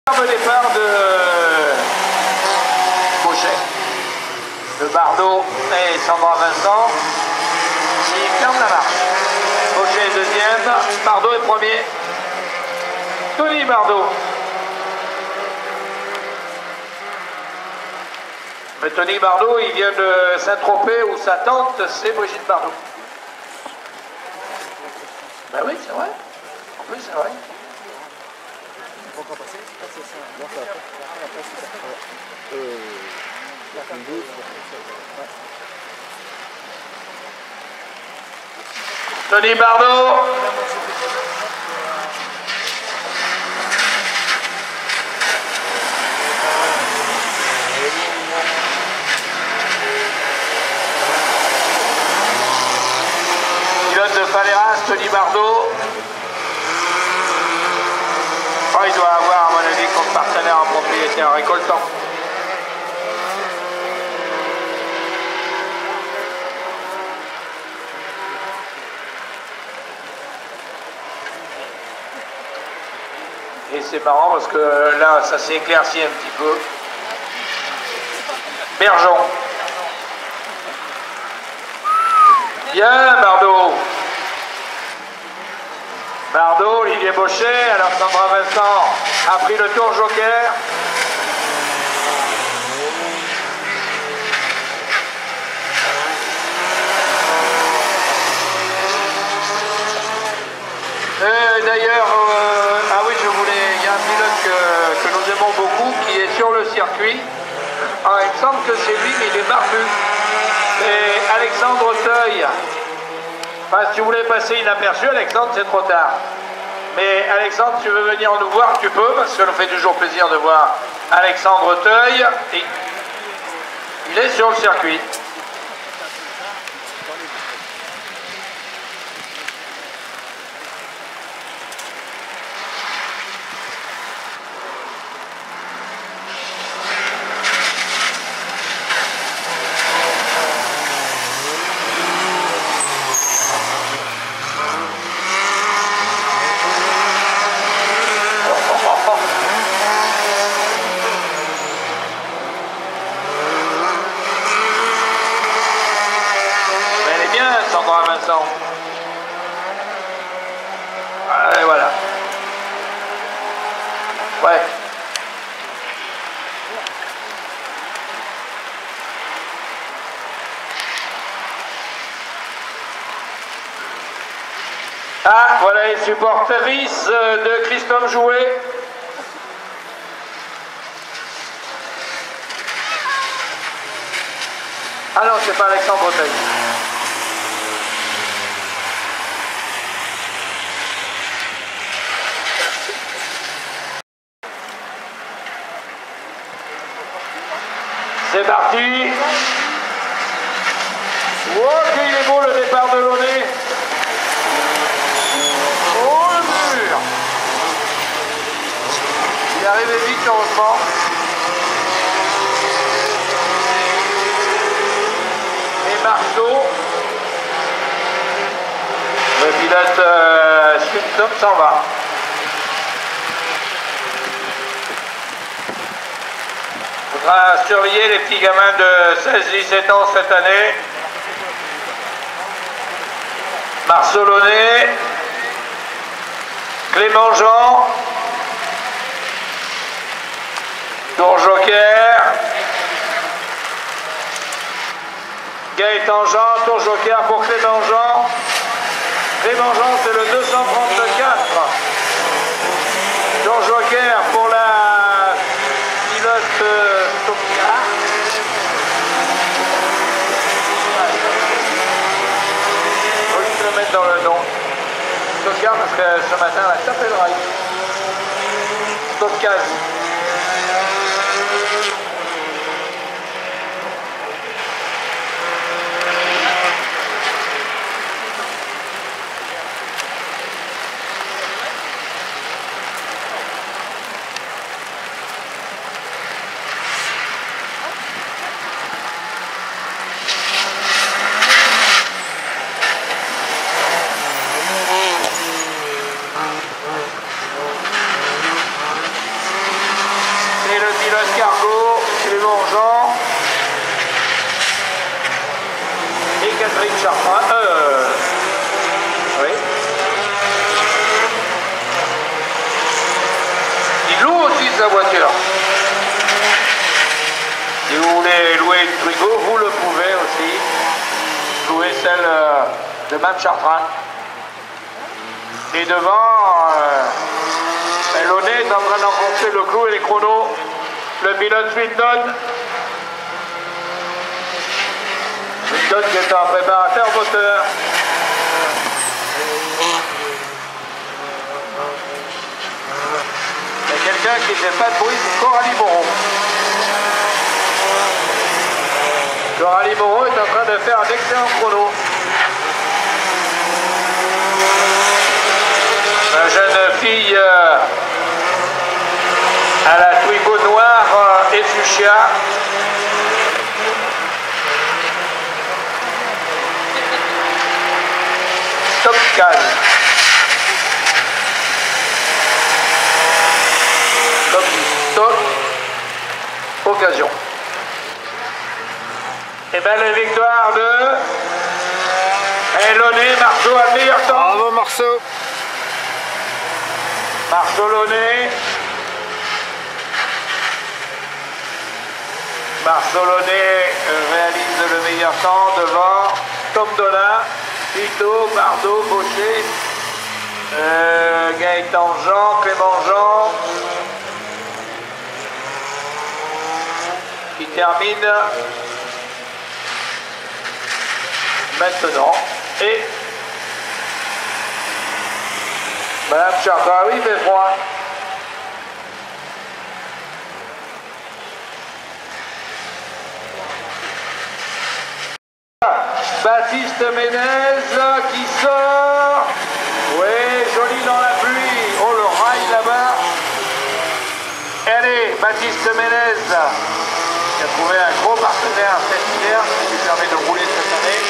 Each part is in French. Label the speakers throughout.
Speaker 1: Le départ de Bochet, de Bardot et Sandra Vincent qui ferment la marche. Bochet est deuxième, Bardot est premier. Tony Bardot. Mais Tony Bardot, il vient de Saint-Tropez où sa tante, c'est Brigitte Bardot. Ben oui, c'est vrai. En plus, c'est vrai.
Speaker 2: Encore passer? C'est ça. Non, ça va pas.
Speaker 1: Tony Bardot. Pilote de Faleras, Tony Bardot. Oh, il doit avoir, à mon avis, comme partenaire en propriétaire récoltant. Et c'est marrant parce que là, ça s'est éclairci un petit peu. Bergeon. Bien, Bardot. Bardot, Olivier Bochet, alors Sandra Vincent a pris le tour joker. D'ailleurs, ah oui, il y a un pilote que nous aimons beaucoup qui est sur le circuit. Alors, il me semble que c'est lui, mais il est barbu. C'est Alexandre Teuil. Enfin, si vous voulez passer inaperçu, Alexandre, c'est trop tard. Mais Alexandre, si tu veux venir nous voir, tu peux, parce que ça nous fait toujours plaisir de voir Alexandre Teuil. Et il est sur le circuit. Sandra Vincent. Et voilà. Ouais. Ah, voilà les supportrices de Christophe Jouet. Ah non, c'est pas Alexandre Bretagne. C'est parti. Oh, qu'il est beau le départ de Launay. Oh, le mur. Il est arrivé vite, heureusement. Et Marceau. Le pilote Schulte s'en va. Il faudra surveiller les petits gamins de 16-17 ans cette année. Marceau Launay, Clément Jean, Tour Joker, Gaëtan Jean, Tour Joker pour Clément Jean. Clément Jean, c'est le 234. Tour Joker pour la pilote Topka. Faut juste le mettre dans le nom. Topka parce que ce matin elle a tapé le rail. Topkaz. Escargot, Clément Jean et Catherine Chartrand. Oui. Il loue aussi sa voiture. Si vous voulez louer une Twigo, vous le pouvez aussi. Louer celle de Mme Chartrand. Et devant, Elonné est en train d'enfoncer le clou et les chronos. Le pilote Swindon. Swindon qui est un préparateur moteur. Il y a quelqu'un qui ne fait pas de bruit, c'est Coralie Moreau. Coralie Moreau est en train de faire un excellent chrono. La jeune fille à la Twigo noire et fuchsia. Top Can. Top occasion. Et bien la victoire de Elonné, Marceau a le meilleur temps.
Speaker 2: Bravo Marceau.
Speaker 1: Marceau Launay. Marceau Launay réalise le meilleur temps devant Tom Dolin, Tito, Bardot, Baucher, Gaëtan Jean, Clément Jean, qui termine maintenant. Et Madame Chartrand, oui, il fait froid. Baptiste Ménez qui sort. Oui, joli dans la pluie. Oh, le rail là-bas. Allez, Baptiste Ménez qui a trouvé un gros partenaire cet hiver, qui lui permet de rouler cette année.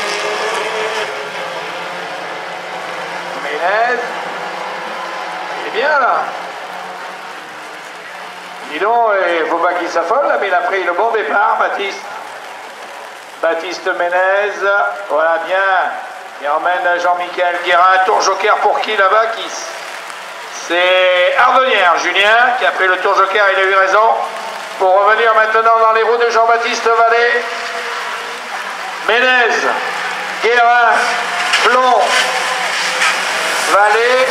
Speaker 1: Ménez. Il est bien là. Dis donc, il ne faut pas qu'il s'affole là, mais il a pris le bon départ, Baptiste. Baptiste Ménez, voilà bien. Il emmène Jean-Michel Guérin, tour joker pour qui là-bas? C'est Ardonnière, Julien, qui a pris le tour joker, il a eu raison. Pour revenir maintenant dans les roues de Jean-Baptiste Vallée. Ménez, Guérin, Plomb, Vallée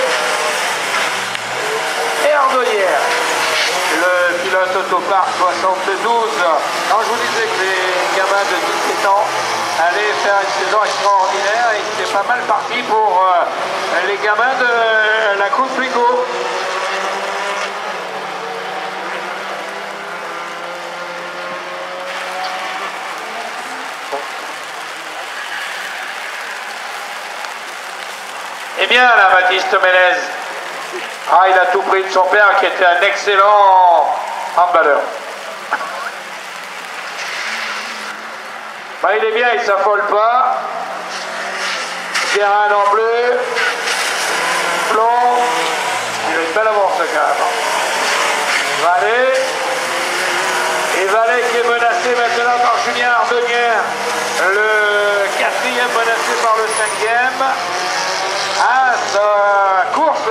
Speaker 1: et Ardonnière. Le pilote Autopark 72. Quand je vous disais que les gamins de 17 ans allaient faire une saison extraordinaire, et c'était pas mal parti pour les gamins de la Coupe Twigo. Eh bien là, Baptiste Ménez. Ah, il a tout pris de son père qui était un excellent handballeur. Ben, il est bien, il ne s'affole pas. Guérin en bleu. Plomb. Il a une belle avance quand même. Vallée. Et Vallée qui est menacé maintenant par Julien Ardonnière. Le quatrième menacé par le cinquième. Ah, sa course.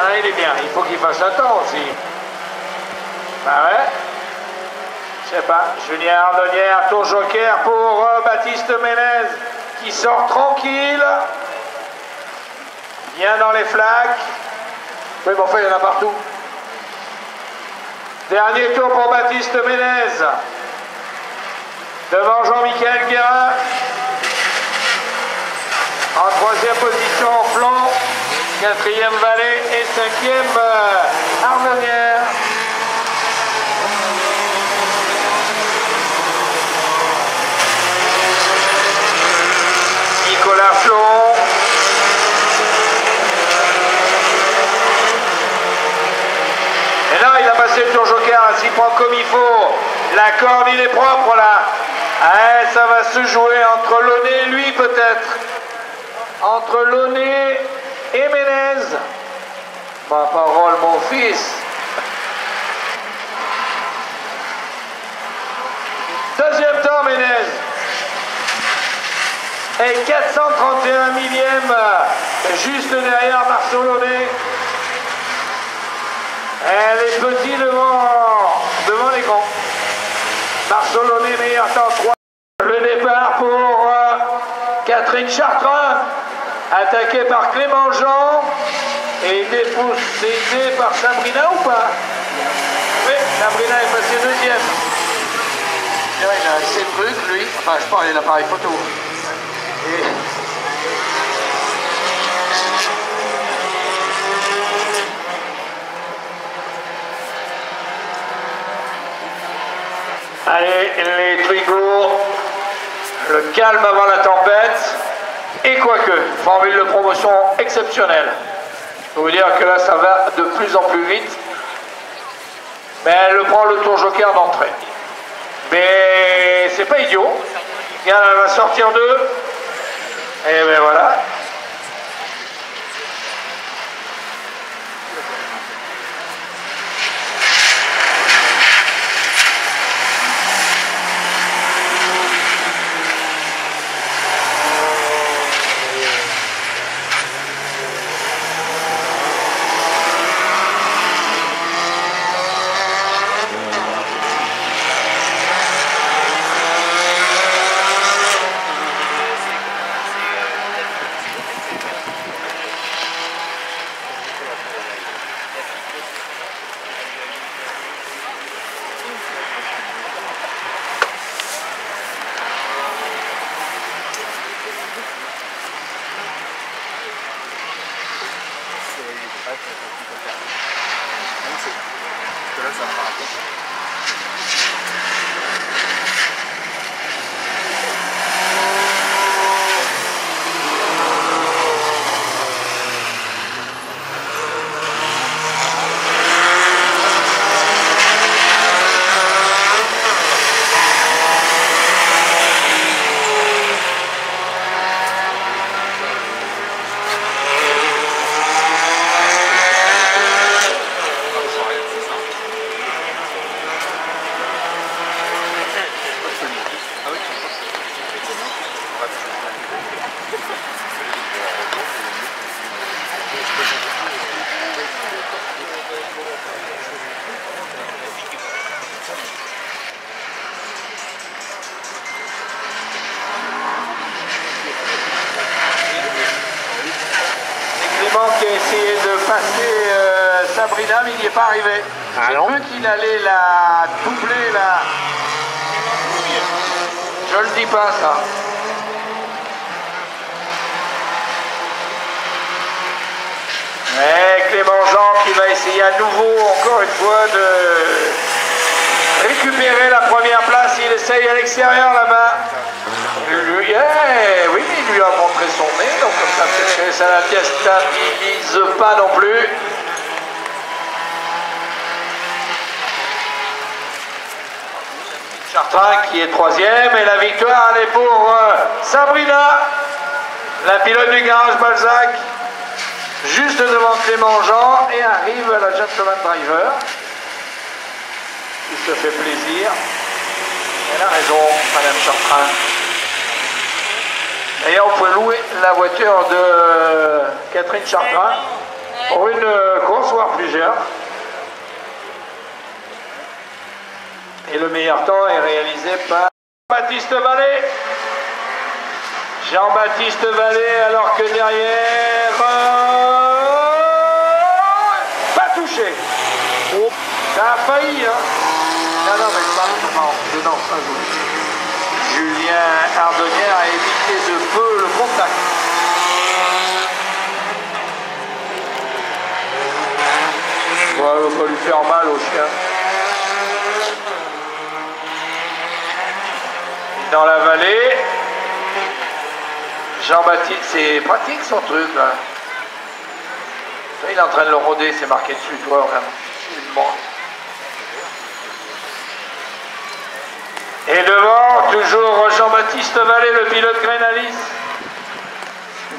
Speaker 1: Ah, il est bien, il faut qu'il fasse un temps aussi. Bah ouais. Je sais pas. Julien Ardonnière, tour joker pour Baptiste Ménez qui sort tranquille. Bien dans les flaques. Oui, mais enfin, il y en a partout. Dernier tour pour Baptiste Ménez. Devant Jean-Michel Guérin. En troisième position, Plomb. Quatrième Vallée et cinquième Ardonnière. Nicolas Flon. Et là, il a passé le tour joker, s'y prend comme il faut. La corde, il est propre là. Ah, ça va se jouer entre Launay et lui peut-être. Entre Launay et Ménez. Bah, parole. fils. Deuxième temps, Ménez. Et 431 millième, juste derrière Barcelonais. Et les petits devant les grands. Barcelonais meilleur temps 3. Le départ pour Catherine Chartrain, attaquée par Clément Jean. Et dépossédée par Sabrina ou pas? Oui, Sabrina est passée deuxième. Il a assez de trucs, lui. Enfin, je parle de l'appareil photo. Et... Allez, les Twigots, le calme avant la tempête. Et quoique, formule de promotion exceptionnelle. Je peux vous dire que là, ça va de plus en plus vite. Mais elle prend le tour joker d'entrée. Mais c'est pas idiot. Regarde, elle va sortir d'eux. Et ben voilà. Qui a essayé de passer Sabrina, mais il n'y est pas arrivé. J'ai cru qu'il allait la doubler là. Je le dis pas ça. Mais Clément Jean qui va essayer à nouveau, encore une fois, de récupérer la première place. Il essaye à l'extérieur là-bas. Oui, mais il lui a montré son nez, donc comme ça, peut-être que ça la déstabilise pas non plus. Chartrain qui est troisième, et la victoire, elle est pour Sabrina, la pilote du garage Balzac, juste devant Clément Jean, et arrive la Gentleman Driver, qui se fait plaisir. Elle a raison, Madame Chartrain. D'ailleurs, on peut louer la voiture de Catherine Chartrain pour une course, voire plusieurs. Et le meilleur temps est réalisé par Jean-Baptiste Vallée. Jean-Baptiste Vallée, alors que derrière... pas touché. Oh, ça a failli, hein. Non, mais c'est pas dedans, ça joue. Julien Ardonnière a évité de peu le contact. Ouais, il va pas lui faire mal au chien. Dans la vallée, Jean-Baptiste, c'est pratique son truc là. Il est en train de le rôder, c'est marqué dessus, toi, vraiment. Et devant, toujours Jean-Baptiste Vallée, le pilote Grenalis.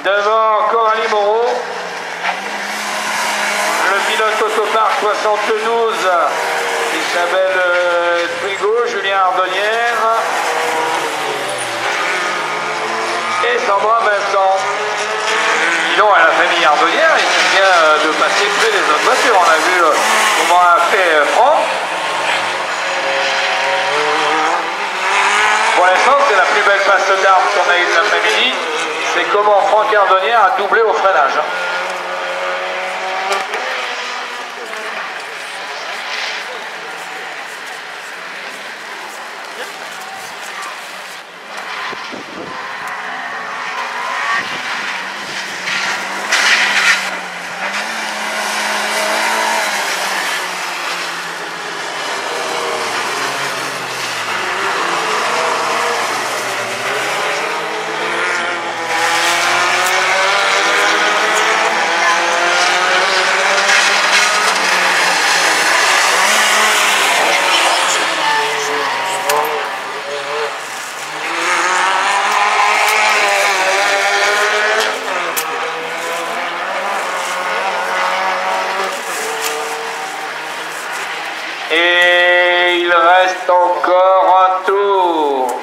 Speaker 1: Devant Coralie Moreau, le pilote Autopark 72, Isabelle Twigo, Julien Ardonnière et Sandra Vincent. Sinon, à la famille Ardonnière, il s'agit bien de passer près des autres voitures. On a vu comment a fait Franck. Pour l'instant, c'est la plus belle passe d'armes qu'on a eue l'après-midi. C'est comment Franck Ardonnière a doublé au freinage. Et il reste encore un tour.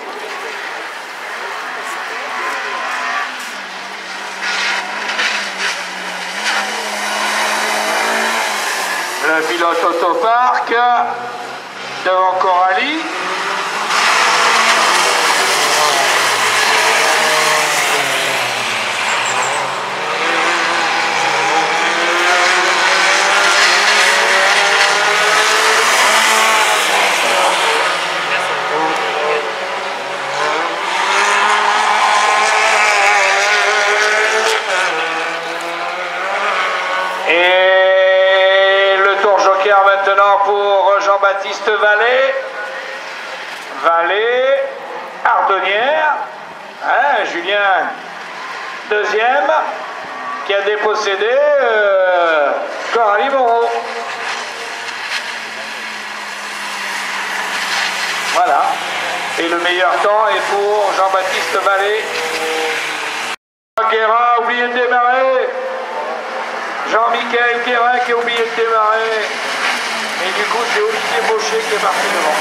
Speaker 1: Le pilote Autopark devant Coralie. Et le tour joker maintenant pour Jean-Baptiste Vallée. Vallée, Ardonnière, hein, Julien deuxième, qui a dépossédé Coralie Moreau. Voilà. Et le meilleur temps est pour Jean-Baptiste Vallée. Guérin a oublié de démarrer. Jean-Michel Guérin qui a oublié de démarrer. Et du coup, c'est Olivier Baucher qui est parti devant.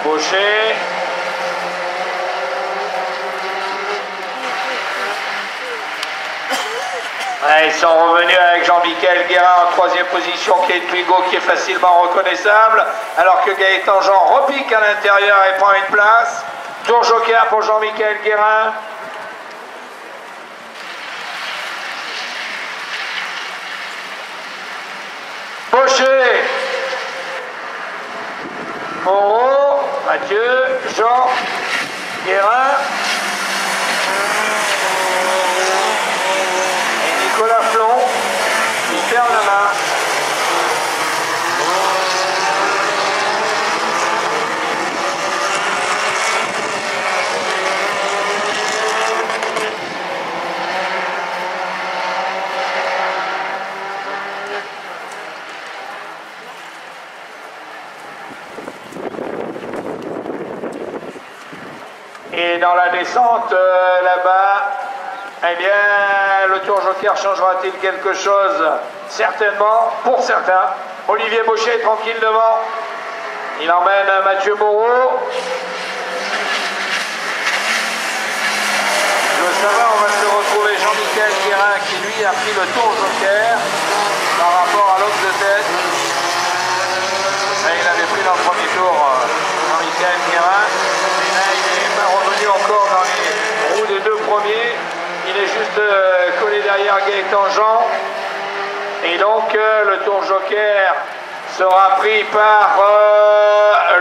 Speaker 1: Baucher. Ouais, ils sont revenus avec Jean-Michel Guérin en troisième position, qui est Twigo qui est facilement reconnaissable, alors que Gaëtan Jean repique à l'intérieur et prend une place. Tour joker pour Jean-Michel Guérin. Baucher. Moreau, Mathieu, Jean, Guérin. Nicolas Flon, il perd la main. Et dans la descente là-bas, eh bien, le tour joker changera-t-il quelque chose? Certainement, pour certains. Olivier Baucher est tranquille devant. Il emmène Mathieu Moreau. Je veux savoir, on va se retrouver Jean-Michel Guérin qui lui a pris le tour joker par rapport à l'autre de tête. Et il avait pris dans le premier tour Jean-Michel Guérin. Et là, il est revenu encore dans les roues des deux premiers. Il est juste collé derrière Gaëtan Jean. Et donc le tour joker sera pris par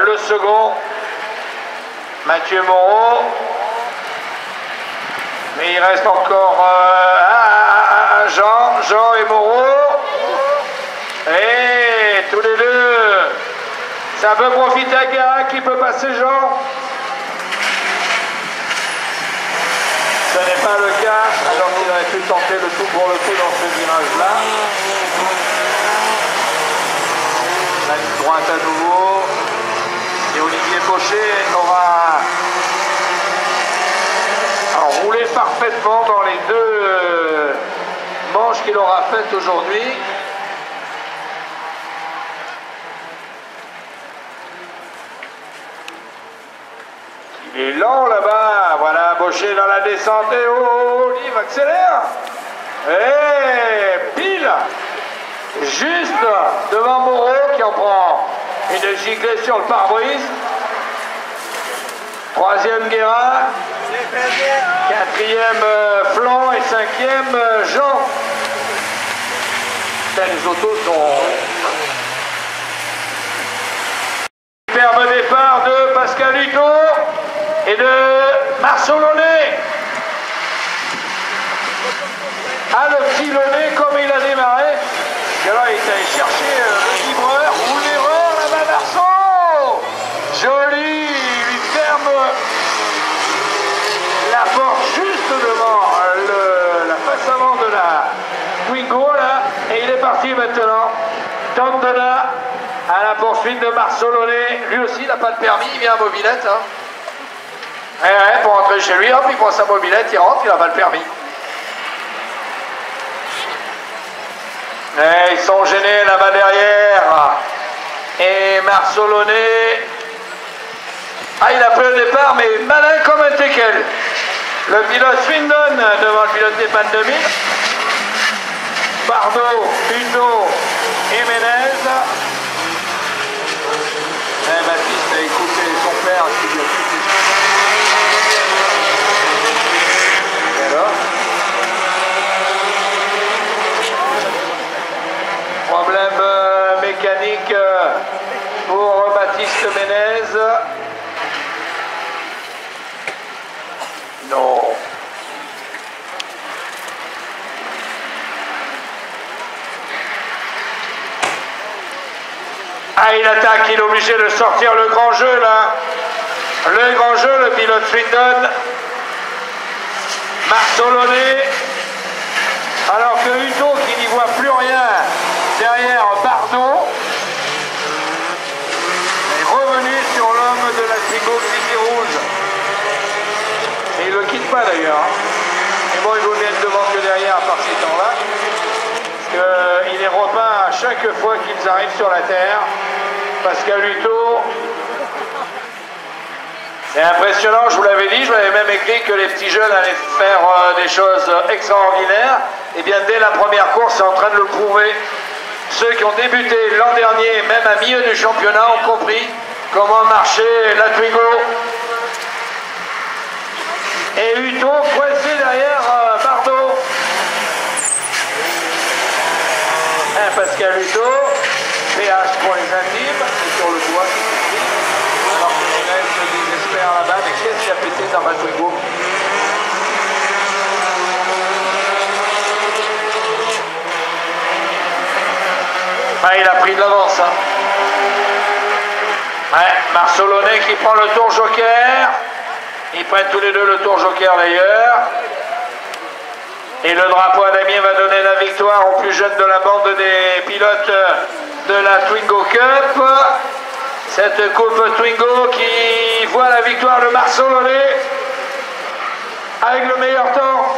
Speaker 1: le second, Mathieu Moreau. Mais il reste encore Jean et Moreau. Et tous les deux, ça peut profiter à Guérin qui peut passer Jean. Ce n'est pas le cas, alors qu'il aurait pu tenter le tout pour le coup dans ce virage-là. La ligne droite à nouveau. Et Olivier Baucher aura roulé parfaitement dans les deux manches qu'il aura faites aujourd'hui. Il est lent là-bas, voilà Baucher dans la descente, et oh, Olive accélère, et pile, juste devant Moreau qui en prend une giclée sur le pare-brise. Troisième Guérin, quatrième Flan et cinquième Jean. Les autos sont... Superbe départ de Pascal Hutto et de Marceau Launay. Ah, le petit Launay, comme il a démarré. Et alors, il est allé chercher le livreur. Ou l'erreur là-bas, Marceau. Joli, il lui ferme la porte juste devant la face avant de la Twingo, là. Et il est parti maintenant. Tom Donat à la poursuite de Marceau Launay. Lui aussi, il n'a pas de permis, il vient à mobilette. Hein. Ouais, pour rentrer chez lui, hop, il prend sa mobilette, il rentre, il n'a pas le permis. Et ils sont gênés là-bas derrière. Et Marceau Launay, il a pris le départ, mais malin comme un teckel. Le pilote Swindon devant le pilote des Pannes 2000. Bardot, Hutto et Ménez. Baptiste a écouté son père qui lui a dit. Et alors ? Problème mécanique pour Baptiste Ménez. Non. Il attaque, il est obligé de sortir le grand jeu là. Le grand jeu, le pilote Swindon. Marceau Launay. Alors que Hutto, qui n'y voit plus rien derrière Bardot, est revenu sur l'homme de la Twingo qui rouge. Et il ne le quitte pas d'ailleurs. Et bon, il vaut mieux être devant que derrière par ces temps-là. Parce qu'il est repeint à chaque fois qu'ils arrivent sur la terre. Pascal Hutto. C'est impressionnant, je vous l'avais dit, je vous l'avais même écrit que les petits jeunes allaient faire des choses extraordinaires. Et bien dès la première course, c'est en train de le prouver. Ceux qui ont débuté l'an dernier, même à milieu du championnat, ont compris comment marchait la Twingo. Et Hutto coincé derrière Bardot. Pascal Hutto, PH pour les intimes, c'est sur le doigt qui s'écrit. Alors que Ménez se désespère là-bas, mais qu'est-ce qui a pété dans ma Twingo? Il a pris de l'avance. Hein. Marceau Launay qui prend le tour joker. Ils prennent tous les deux le tour joker d'ailleurs. Et le drapeau à Damien va donner la victoire au plus jeune de la bande des pilotes de la Twingo Cup. Cette coupe Twingo qui voit la victoire de Marceau Launay avec le meilleur temps.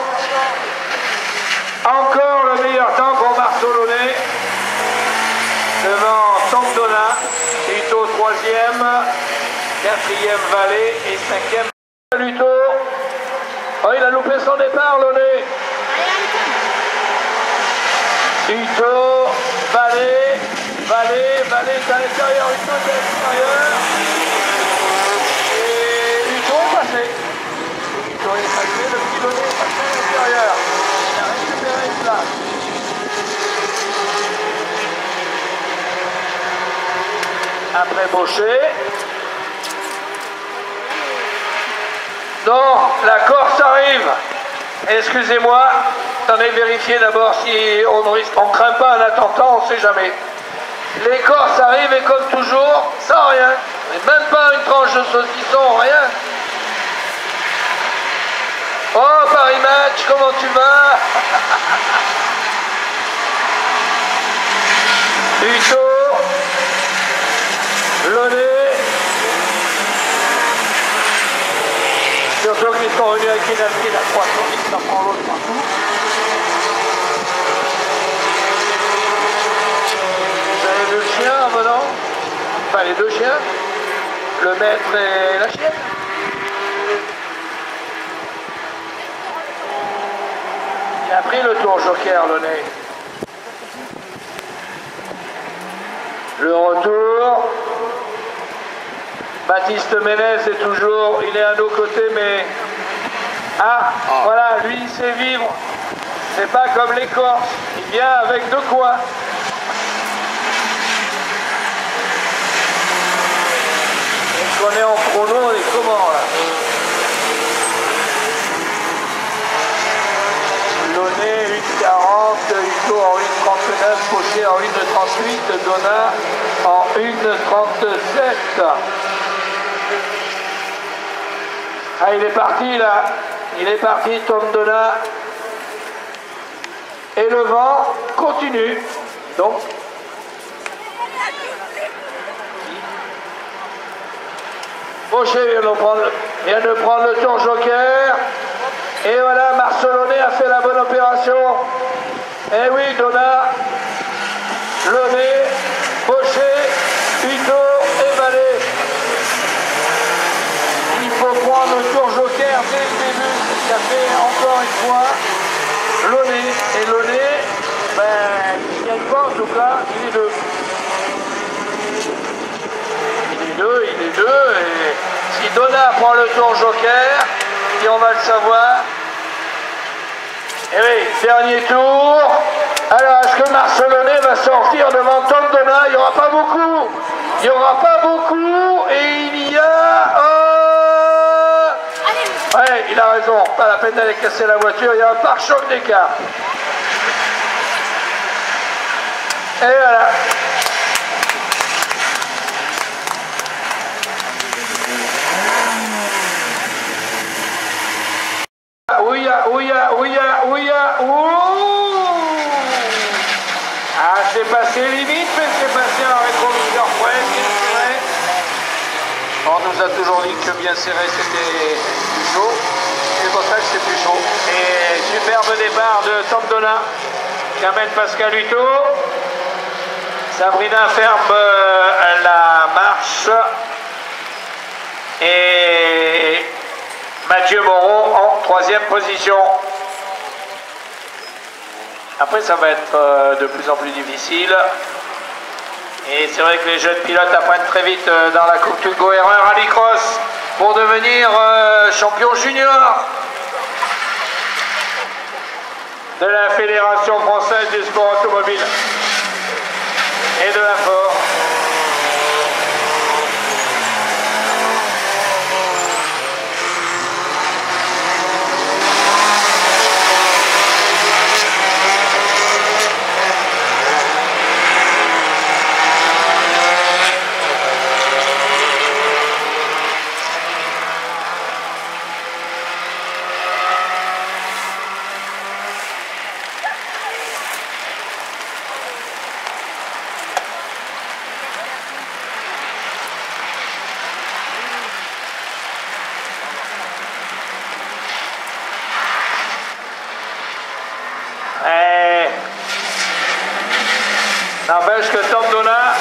Speaker 1: Encore le meilleur temps pour Marceau Launay. Devant Tom Donat, Hutto 3e, 4e Vallée et 5e Hutto. Oh, il a loupé son départ, Launay. Hutto, Vallée, Vallée est à l'intérieur, Hutto est à l'extérieur. Et Hutto est passé. Hutto est passé, le petit Launay est passé à l'intérieur. Il a récupéré une place. Après Baucher. Non, la Corse arrive. Excusez-moi, attendez, vérifier d'abord si on ne craint pas un attentat, on ne sait jamais. Les Corses arrivent et comme toujours, sans rien. Et même pas une tranche de saucisson, rien. Oh, Paris Match, comment tu vas? Hutto, Launay, sont venus avec une Alpine à 300 000, ça prend l'autre partout. Vous avez vu le chien en venant? Enfin, les deux chiens, le maître et la chienne. Il a pris le tour joker, le nez. Le retour. Baptiste Ménez est toujours, il est à nos côtés, mais... Ah, voilà, lui il sait vivre. C'est pas comme les Corses, il vient avec de quoi. Est-ce qu'on est en chrono, on est comment là? Launay 1,40, Hugo en 1,39, Pocher en 1,38, Donat en 1,37. Ah, il est parti là, il est parti Tom Donat. Et le vent continue. Donc, Pocher vient de prendre le tour joker. Et voilà, Marcelonnet a fait la bonne opération. Et oui, Donat, Launay, Pocher, Hugo et Vallée. Il faut prendre le tour joker dès le début. Ça fait encore une fois Launay. Et Launay, ben, il gagne pas en tout cas, il est deux. Il est deux. Et si Donat prend le tour joker, et on va le savoir. Et oui, dernier tour. Alors, est-ce que Marcelonnet va sortir devant Tom Donat? Il n'y aura pas beaucoup. Il n'y aura pas beaucoup. Et il y a... Ouais, il a raison. Pas la peine d'aller casser la voiture. Il y a un pare-choc d'écart. Et voilà. Ah, c'est passé limite, mais c'est passé en rétroviseur près, bien serré. On nous a toujours dit que bien serré c'était plus chaud. Et pour ça que c'est plus chaud. Et superbe départ de Tom Donat qui amène Pascal Hutto. Sabrina ferme la marche. Et Mathieu Moreau en troisième position. Après, ça va être de plus en plus difficile. Et c'est vrai que les jeunes pilotes apprennent très vite dans la Coupe Hugo Erreur Rallycross pour devenir champion junior de la Fédération française du sport automobile et de la Ford. N'empêche que Tom Donat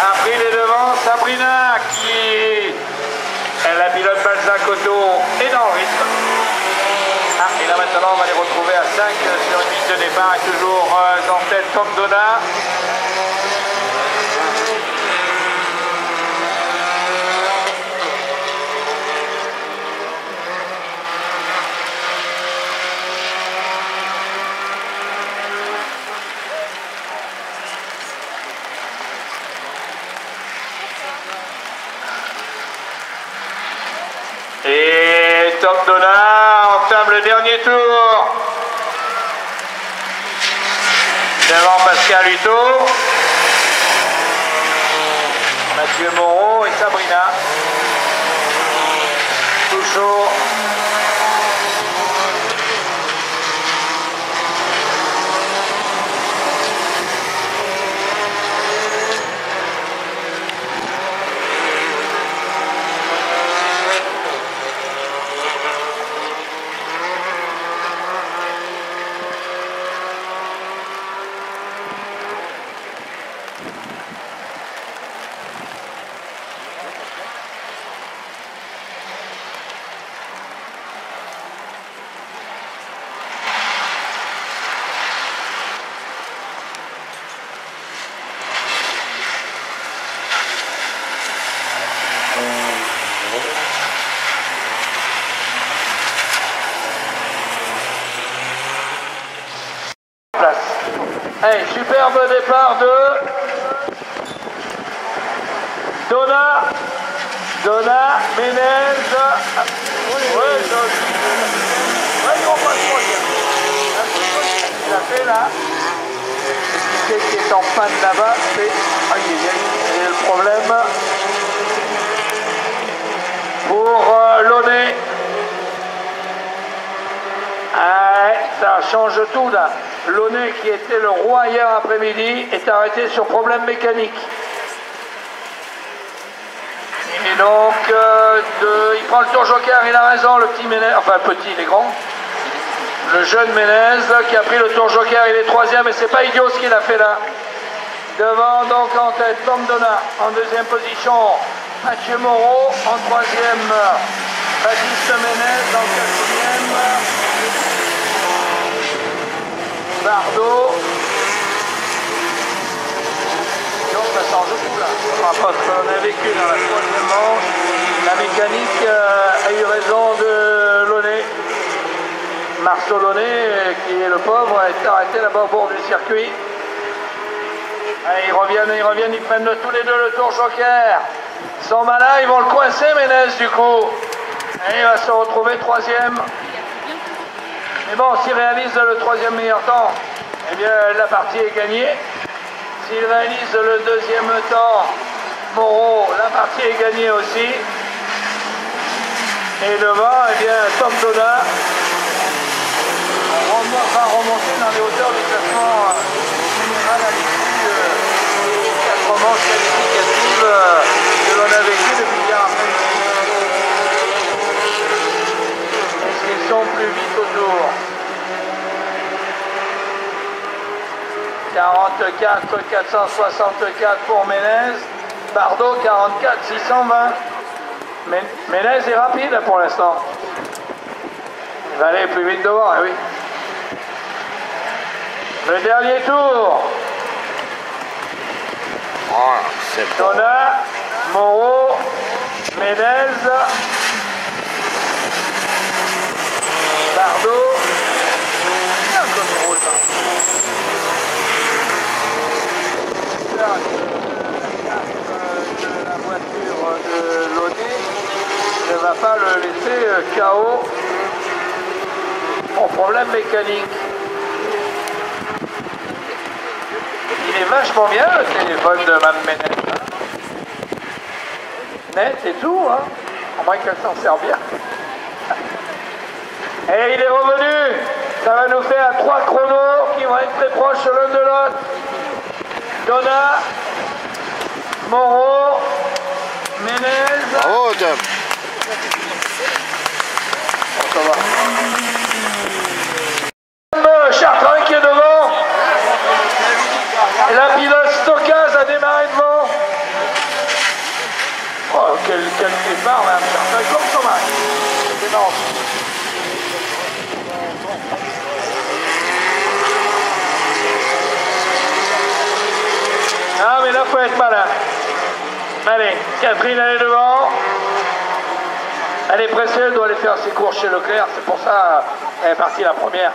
Speaker 1: a pris les devants. Sabrina qui est la pilote Balzac Auto est dans le rythme. Ah, et là maintenant on va les retrouver à 5 sur une ligne de départ et toujours en tête Tom Donat. Et Tom Donat entame le dernier tour devant Pascal Hutto, Mathieu Moreau et Sabrina. Tout chaud. Allez, superbe départ de Donna, Ménez. Ils vont pas trop bien. Il a fait là. Qui est en panne là-bas, c'est le problème pour Launay. Ça change tout là. Launay, qui était le roi hier après-midi, est arrêté sur problème mécanique. Et donc, il prend le tour joker, il a raison, le petit Ménez, enfin le petit, il est grand. Le jeune Ménez qui a pris le tour joker, il est troisième et c'est pas idiot ce qu'il a fait là. Devant donc en tête Tom Donat, en deuxième position Mathieu Moreau, en troisième Baptiste Ménez, en quatrième Bardot. Donc ça change tout là. Par rapport à ce qu'on a vécu dans la troisième manche, la mécanique a eu raison de Launay. Marceau Launay, qui est le pauvre, est arrêté là-bas au bord du circuit. Allez, ils reviennent, ils prennent tous les deux le tour joker. Ils sont malins, ils vont le coincer Ménez du coup. Et il va se retrouver troisième. Mais bon, s'il réalise le troisième meilleur temps, eh bien la partie est gagnée. S'il réalise le deuxième temps, Moreau, la partie est gagnée aussi. Et devant, eh bien, Tom Donat va remonter dans les hauteurs du classement général à l'issue de 4 manches qualificatives que l'on a vécu depuis hier après-midi. Est-ce qu'ils sont plus vite autour? 44 464 pour Ménez, Bardot 44 620. Ménez est rapide pour l'instant. Il va aller plus vite devant, oui. Le dernier tour.
Speaker 3: Oh, c'est bon.
Speaker 1: Donat, Moreau, Ménez, Bardot. Bien comme il roule ça. J'espère que la voiture de Launay ne va pas le laisser KO pour problème mécanique. Il est vachement bien le téléphone de Mme Ménez. Hein. Net et tout, hein. À moins qu'elle s'en serve bien. Et il est revenu. Ça va nous faire 3 chronos qui vont être très proches l'un de l'autre. Donat, Moreau, Ménez.
Speaker 3: Bravo, Tom.
Speaker 1: Ça va. Chartrain qui est devant. Et la pilote Stockaz a démarré devant. Oh, quel départ, Mme Chartrain, comme son mari. C'est énorme. Ah, mais là, il faut être malin. Allez, Catherine, elle est devant. Elle est pressée, elle doit aller faire ses courses chez Leclerc. C'est pour ça qu'elle est partie la première.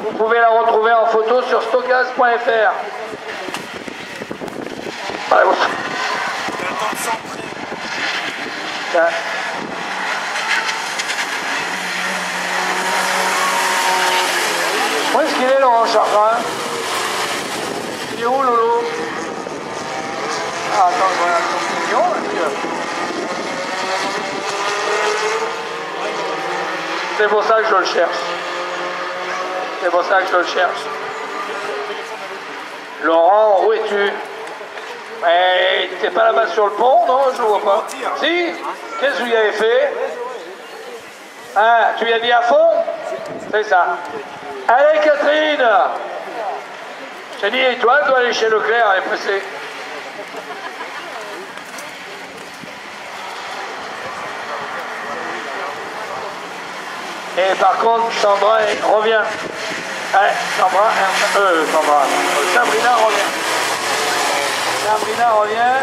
Speaker 1: Vous pouvez la retrouver en photo sur stockaz.fr. Où est-ce qu'il est, Laurent Chartrain? Il est où, Lolo? Ah, attends, voilà, son mignon, monsieur. C'est pour ça que je le cherche. C'est pour ça que je le cherche. Laurent, où es-tu? Mais t'es pas là-bas sur le pont, non? Je ne vois pas. Si? Qu'est-ce que vous y avez fait? Hein? Tu lui as dit à fond? C'est ça. Allez, Catherine! J'ai dit, toi, tu dois aller chez Leclerc, elle est pressée. Et par contre, Sandra revient. Allez, Sabrina revient. Sabrina revient.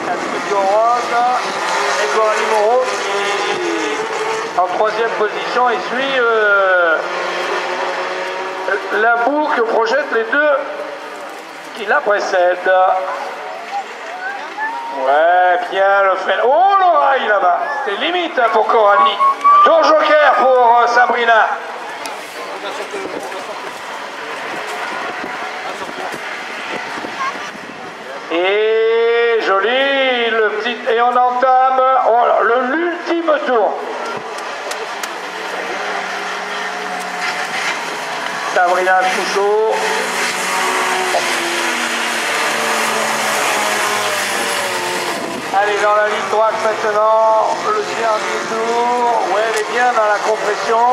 Speaker 1: La structure rose. Et Coralie Moreau qui en troisième position et suit la boue que projettent les deux qui la précèdent. Ouais, bien le frein. Oh, l'oreille là-bas. C'est limite pour Coralie. Tour joker pour Sabrina. Et joli, le petit. Et on entame l'ultime tour. Sabrina Chouchot. Allez, dans la ligne droite maintenant, le dernier tour. Ouais, elle est bien dans la compression.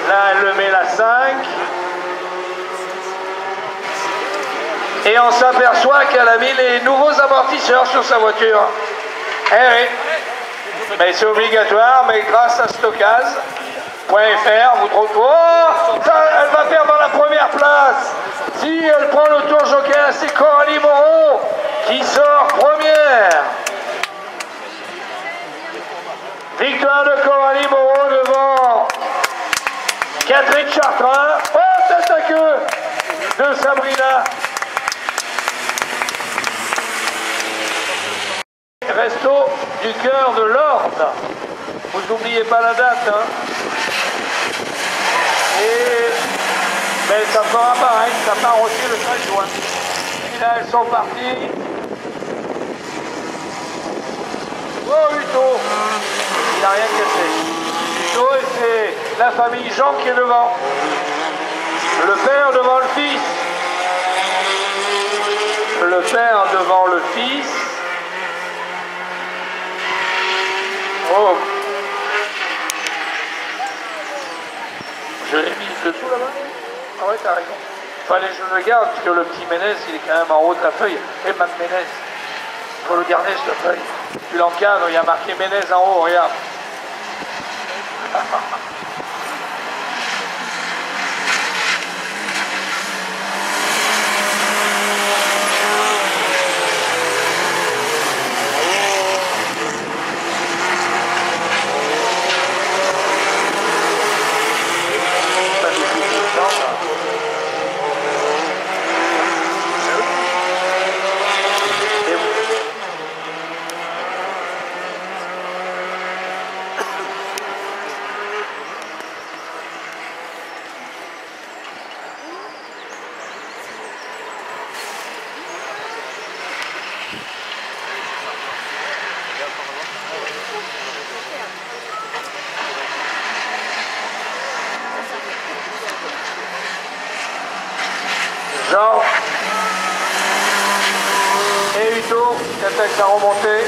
Speaker 1: Là, elle le met la 5. Et on s'aperçoit qu'elle a mis les nouveaux amortisseurs sur sa voiture. Eh oui. Mais c'est obligatoire, mais grâce à Stockaz.fr, vous trouvez. Oh, elle va perdre la première place. Si elle prend le tour joker, c'est Coralie Moreau qui sort première. Victoire de Coralie Moreau devant Catherine Chartrain. Oh, tête à queue de Sabrina. Resto du cœur de l'Orne. Vous n'oubliez pas la date. Hein. Mais ça fera pareil, ça part aussi le 13 juin. Et là, elles sont parties. Oh, Uto, il n'a rien cassé. Uto, et c'est la famille Jean qui est devant. Le père devant le fils. Le père devant le fils. Oh. Je l'ai mis dessous là-bas. Ah ouais, t'as raison. Fallait que je le garde, parce que le petit Ménez, il est quand même en haut de la feuille. Et Mme Ménez, il faut le garder, cette feuille. Tu l'encadres, il y a marqué Ménez en haut, regarde. Jean et Uto qui attaquent la remontée.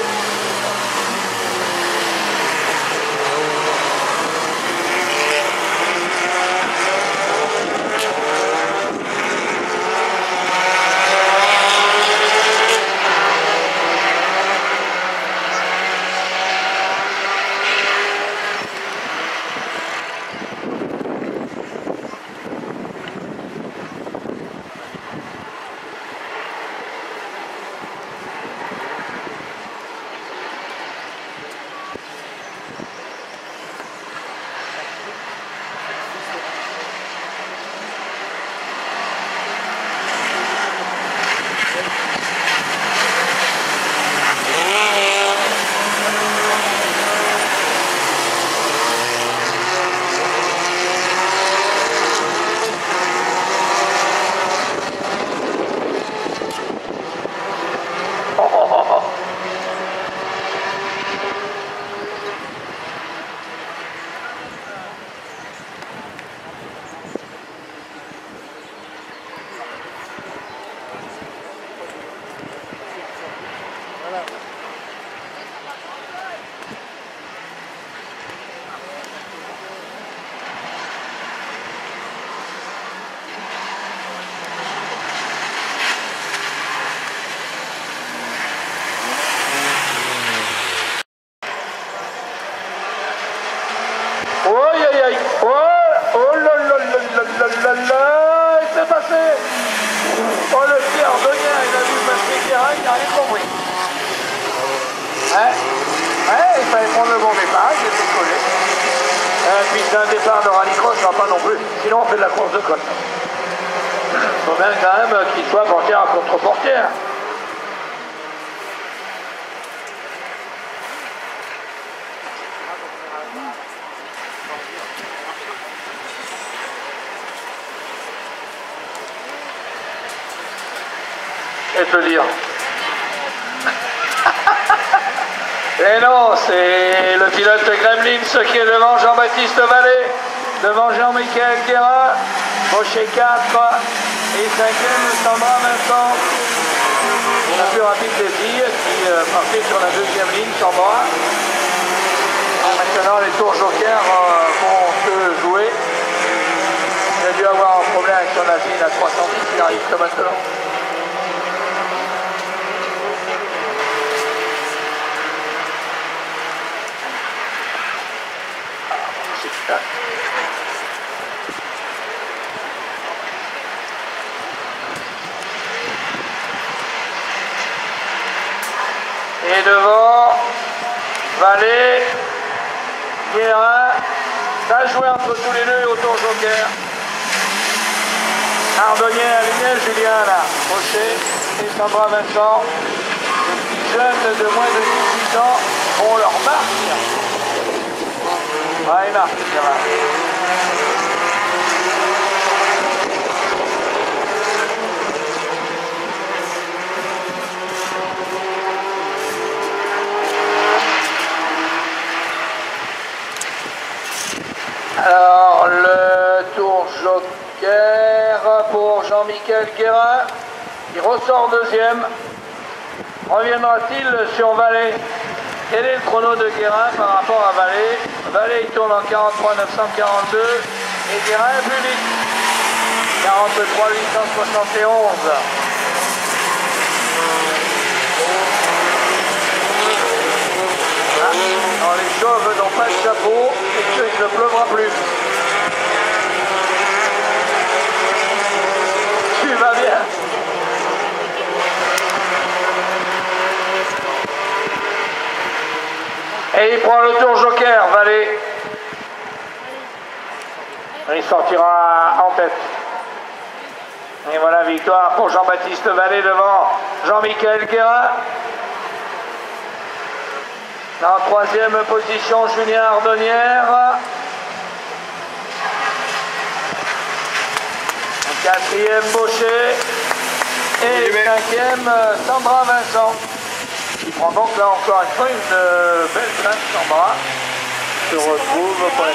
Speaker 1: passer. Oh, le petit Ardonnien, il a vu passer Guérin, il n'a rien compris. Il fallait prendre le bon départ, il était collé. Puis c'est un départ de rallycross, ça va pas non plus. Sinon on fait de la course de côte. Il faut bien quand même qu'il soit portière contre portière. Et te dire. Et non, c'est le pilote Gremlins qui est devant Jean-Baptiste Vallée, devant Jean-Michel Guérin, Bochet 4 et 5e Sandra Vincent. La plus rapide des filles qui partait sur la deuxième ligne, Sandra. Maintenant les tours jokers vont se jouer. Il a dû avoir un problème avec son asile à 310, il arrive que maintenant. Et devant, Vallée, Guérin, ça a joué entre tous les deux au tour joker. Ardonnien, Alignet, Julien là, Bochet et Sandra Vincent. Les petits jeunes de moins de 18 ans font leur marque. Ah, il marque, Guérin. Alors, le tour joker pour Jean-Michel Guérin, il ressort deuxième. Reviendra-t-il sur Vallée? Quel est le chrono de Guérin par rapport à Vallée? Vallée, il tourne en 43 942 et Guérin est plus vite. 43 871. Alors les chauves n'ont pas de chapeau et qu'il ne pleuvra plus. Tu vas bien. Et il prend le tour joker, Vallée. Il sortira en tête. Et voilà, victoire pour Jean-Baptiste Vallée devant Jean-Michel Guérin. En troisième position, Julien Ardonnière. En quatrième, Bochet. Et cinquième, Sandra Vincent. Il prend donc là encore une fois une belle place, Sandra. Se retrouve pour la